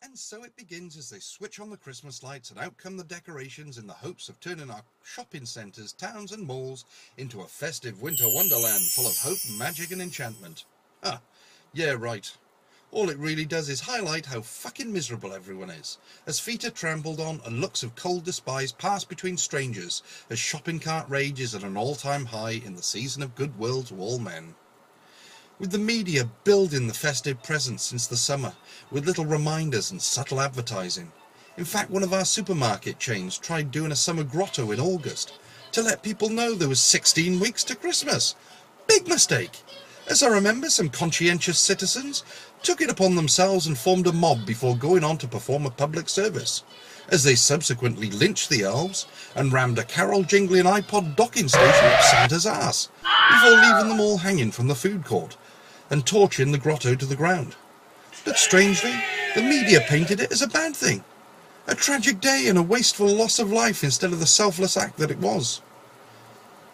And so it begins as they switch on the Christmas lights and out come the decorations in the hopes of turning our shopping centres, towns and malls into a festive winter wonderland full of hope, magic and enchantment. Ah, yeah, right. All it really does is highlight how fucking miserable everyone is, as feet are trampled on and looks of cold despise pass between strangers, as shopping cart rage is at an all-time high in the season of goodwill to all men. With the media building the festive presents since the summer, with little reminders and subtle advertising. In fact, one of our supermarket chains tried doing a summer grotto in August to let people know there was 16 weeks to Christmas. Big mistake! As I remember, some conscientious citizens took it upon themselves and formed a mob before going on to perform a public service, as they subsequently lynched the elves and rammed a carol jingling iPod docking station up Santa's arse, before leaving them all hanging from the food court and torching the grotto to the ground. But strangely, the media painted it as a bad thing, a tragic day and a wasteful loss of life instead of the selfless act that it was.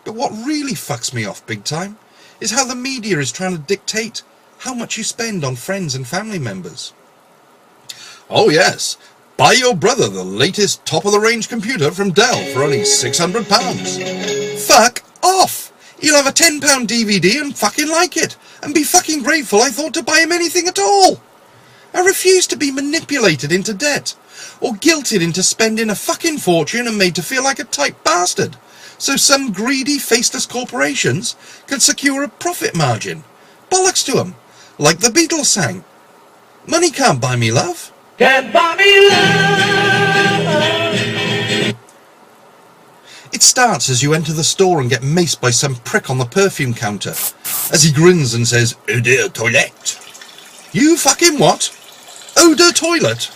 But what really fucks me off big time is how the media is trying to dictate how much you spend on friends and family members. Oh yes, buy your brother the latest top-of-the-range computer from Dell for only £600. Fuck off! He'll have a £10 DVD and fucking like it, and be fucking grateful I thought to buy him anything at all. I refuse to be manipulated into debt, or guilted into spending a fucking fortune and made to feel like a tight bastard, so some greedy, faceless corporations can secure a profit margin. Bollocks to 'em, like the Beatles sang. Money can't buy me love. Can't buy me love. It starts as you enter the store and get maced by some prick on the perfume counter, as he grins and says, "Eau de toilette." You fucking what? Eau de toilet?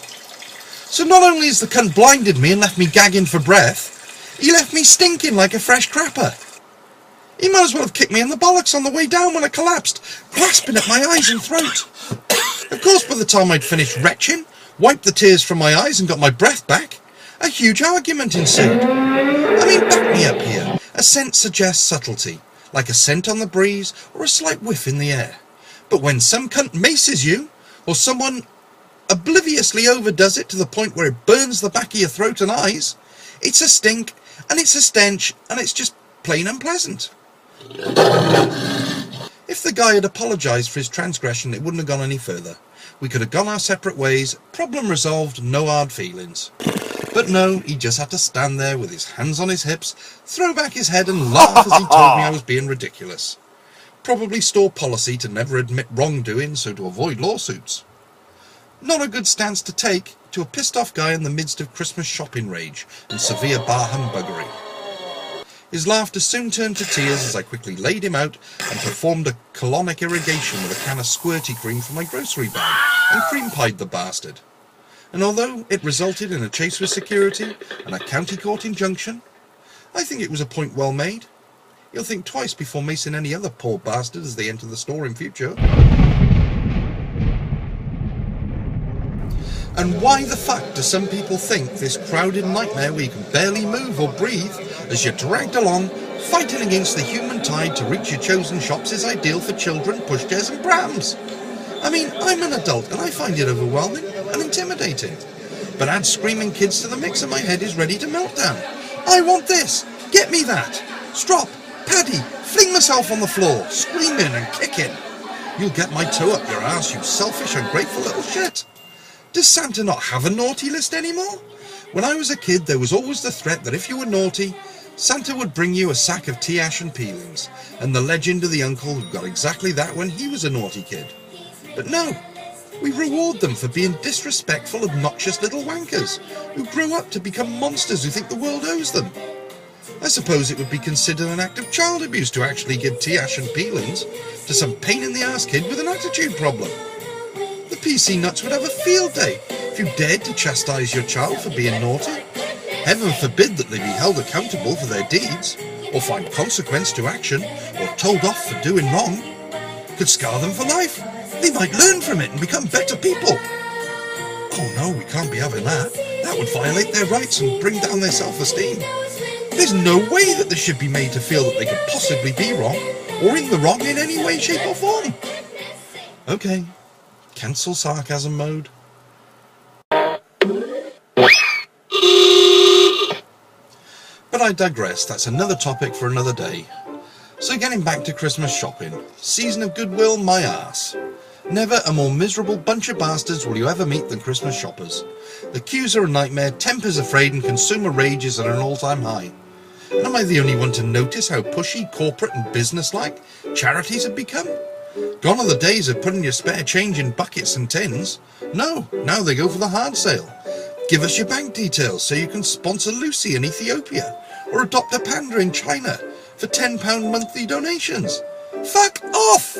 So not only has the cunt blinded me and left me gagging for breath, he left me stinking like a fresh crapper. He might as well have kicked me in the bollocks on the way down when I collapsed, grasping at my eyes and throat. Of course, by the time I'd finished retching, wiped the tears from my eyes and got my breath back, a huge argument ensued. I mean, back me up here. A scent suggests subtlety, like a scent on the breeze or a slight whiff in the air. But when some cunt maces you, or someone obliviously overdoes it to the point where it burns the back of your throat and eyes, it's a stink, and it's a stench, and it's just plain unpleasant. If the guy had apologised for his transgression, it wouldn't have gone any further. We could have gone our separate ways, problem resolved, no hard feelings. But no, he just had to stand there with his hands on his hips, throw back his head and laugh as he told me I was being ridiculous. Probably store policy to never admit wrongdoing, so to avoid lawsuits. Not a good stance to take to a pissed off guy in the midst of Christmas shopping rage and severe bar humbuggery. His laughter soon turned to tears as I quickly laid him out and performed a colonic irrigation with a can of squirty cream from my grocery bag and cream-pied the bastard. And although it resulted in a chase with security and a county court injunction, I think it was a point well made. You'll think twice before macing any other poor bastard as they enter the store in future. And why the fuck do some people think this crowded nightmare where you can barely move or breathe as you're dragged along, fighting against the human tide to reach your chosen shops is ideal for children, pushchairs and prams? I mean, I'm an adult and I find it overwhelming and intimidating. But add screaming kids to the mix and my head is ready to melt down. I want this! Get me that! Strop! Paddy! Fling myself on the floor, screaming and kicking. You'll get my toe up your ass, you selfish, ungrateful little shit. Does Santa not have a naughty list anymore? When I was a kid, there was always the threat that if you were naughty, Santa would bring you a sack of tea ash and peelings, and the legend of the uncle who got exactly that when he was a naughty kid. But no, we reward them for being disrespectful, obnoxious little wankers, who grew up to become monsters who think the world owes them. I suppose it would be considered an act of child abuse to actually give tea ash and peelings to some pain-in-the-ass kid with an attitude problem. The PC nuts would have a field day if you dared to chastise your child for being naughty. Heaven forbid that they be held accountable for their deeds, or find consequence to action, or told off for doing wrong. Could scar them for life. They might learn from it and become better people. Oh no, we can't be having that. That would violate their rights and bring down their self-esteem. There's no way that they should be made to feel that they could possibly be wrong, or in the wrong in any way, shape or form. Okay. Cancel sarcasm mode. But I digress, that's another topic for another day. So getting back to Christmas shopping, season of Goodwill, my arse. Never a more miserable bunch of bastards will you ever meet than Christmas shoppers. The queues are a nightmare, tempers are frayed and consumer rage is at an all-time high. And am I the only one to notice how pushy, corporate and business-like charities have become? Gone are the days of putting your spare change in buckets and tins. No, now they go for the hard sale. Give us your bank details so you can sponsor Lucy in Ethiopia or adopt a panda in China for £10 monthly donations. Fuck off!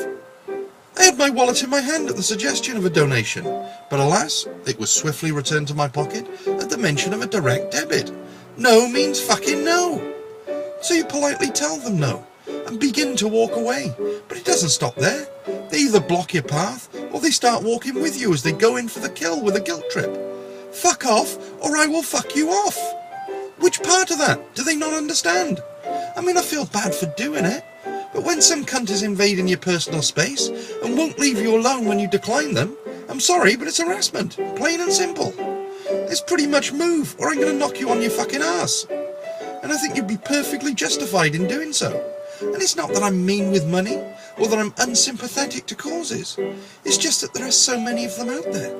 I had my wallet in my hand at the suggestion of a donation, but alas, it was swiftly returned to my pocket at the mention of a direct debit. No means fucking no. So you politely tell them no and begin to walk away, but it doesn't stop there. They either block your path or they start walking with you as they go in for the kill with a guilt trip. Fuck off or I will fuck you off. Which part of that do they not understand? I mean, I feel bad for doing it, but when some cunt is invading your personal space and won't leave you alone when you decline them, I'm sorry, but it's harassment, plain and simple. It's pretty much move, or I'm going to knock you on your fucking arse. And I think you'd be perfectly justified in doing so. And it's not that I'm mean with money, or that I'm unsympathetic to causes. It's just that there are so many of them out there.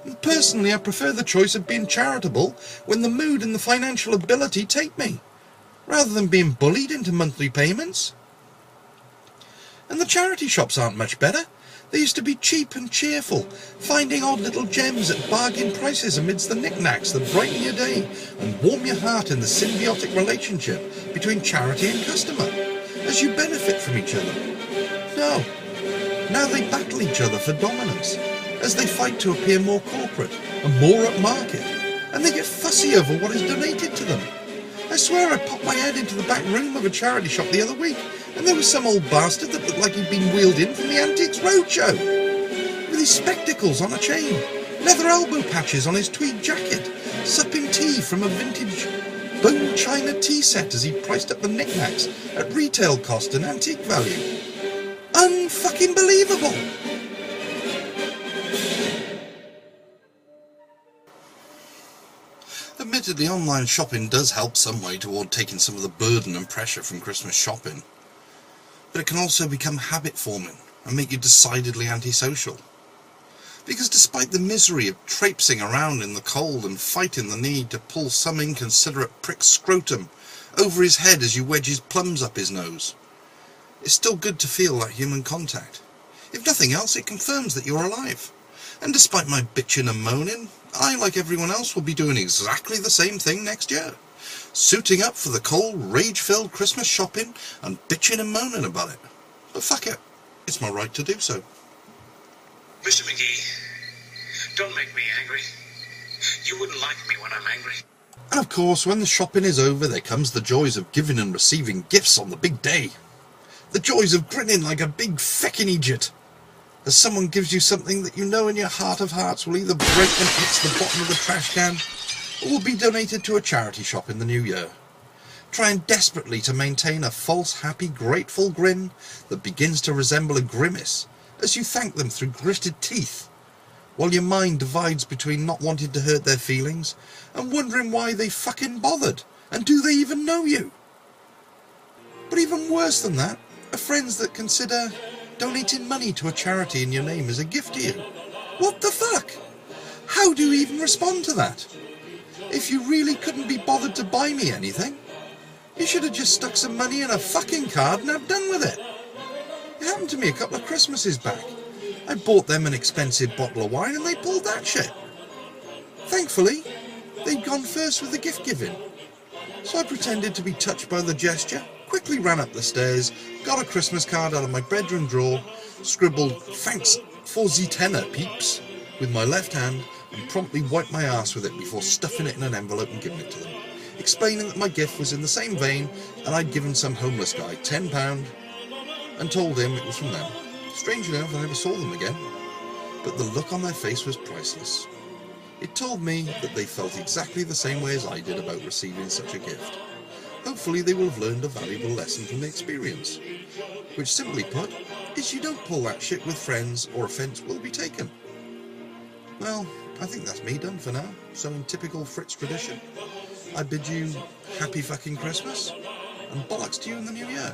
And personally, I prefer the choice of being charitable when the mood and the financial ability take me, rather than being bullied into monthly payments. And the charity shops aren't much better. They used to be cheap and cheerful, finding odd little gems at bargain prices amidst the knickknacks that brighten your day and warm your heart in the symbiotic relationship between charity and customer, as you benefit from each other. No, now they battle each other for dominance, as they fight to appear more corporate and more upmarket, and they get fussy over what is donated to them. I swear I popped my head into the back room of a charity shop the other week, and there was some old bastard that looked like he'd been wheeled in from the Antiques Roadshow, with his spectacles on a chain, leather elbow patches on his tweed jacket, supping tea from a vintage bone china tea set as he priced up the knickknacks at retail cost and antique value. Unfucking believable! Admittedly, online shopping does help some way toward taking some of the burden and pressure from Christmas shopping, but it can also become habit-forming and make you decidedly antisocial. Because despite the misery of traipsing around in the cold and fighting the need to pull some inconsiderate prick's scrotum over his head as you wedge his plums up his nose, it's still good to feel that human contact. If nothing else, it confirms that you're alive. And despite my bitching and moaning, I, like everyone else, will be doing exactly the same thing next year. Suiting up for the cold, rage-filled Christmas shopping and bitching and moaning about it. But fuck it, it's my right to do so. Mr. McGee, don't make me angry. You wouldn't like me when I'm angry. And of course, when the shopping is over, there comes the joys of giving and receiving gifts on the big day. The joys of grinning like a big feckin' idiot as someone gives you something that you know in your heart of hearts will either break when it hits the bottom of the trash can, or will be donated to a charity shop in the new year. Trying desperately to maintain a false, happy, grateful grin that begins to resemble a grimace as you thank them through gritted teeth, while your mind divides between not wanting to hurt their feelings and wondering why they fucking bothered, and do they even know you? But even worse than that are friends that consider donating money to a charity in your name as a gift to you. What the fuck? How do you even respond to that? If you really couldn't be bothered to buy me anything, you should have just stuck some money in a fucking card and have done with it. It happened to me a couple of Christmases back. I bought them an expensive bottle of wine and they pulled that shit. Thankfully, they'd gone first with the gift giving. So I pretended to be touched by the gesture, quickly ran up the stairs, got a Christmas card out of my bedroom drawer, scribbled "Thanks for the tenner, peeps" with my left hand, and promptly wiped my ass with it before stuffing it in an envelope and giving it to them, explaining that my gift was in the same vein and I'd given some homeless guy £10 and told him it was from them. Strange enough, I never saw them again, but the look on their face was priceless. It told me that they felt exactly the same way as I did about receiving such a gift. Hopefully they will have learned a valuable lesson from the experience, which simply put, is you don't pull that shit with friends or offence will be taken. Well, I think that's me done for now, so in typical Fritz tradition, I bid you happy fucking Christmas, and bollocks to you in the new year.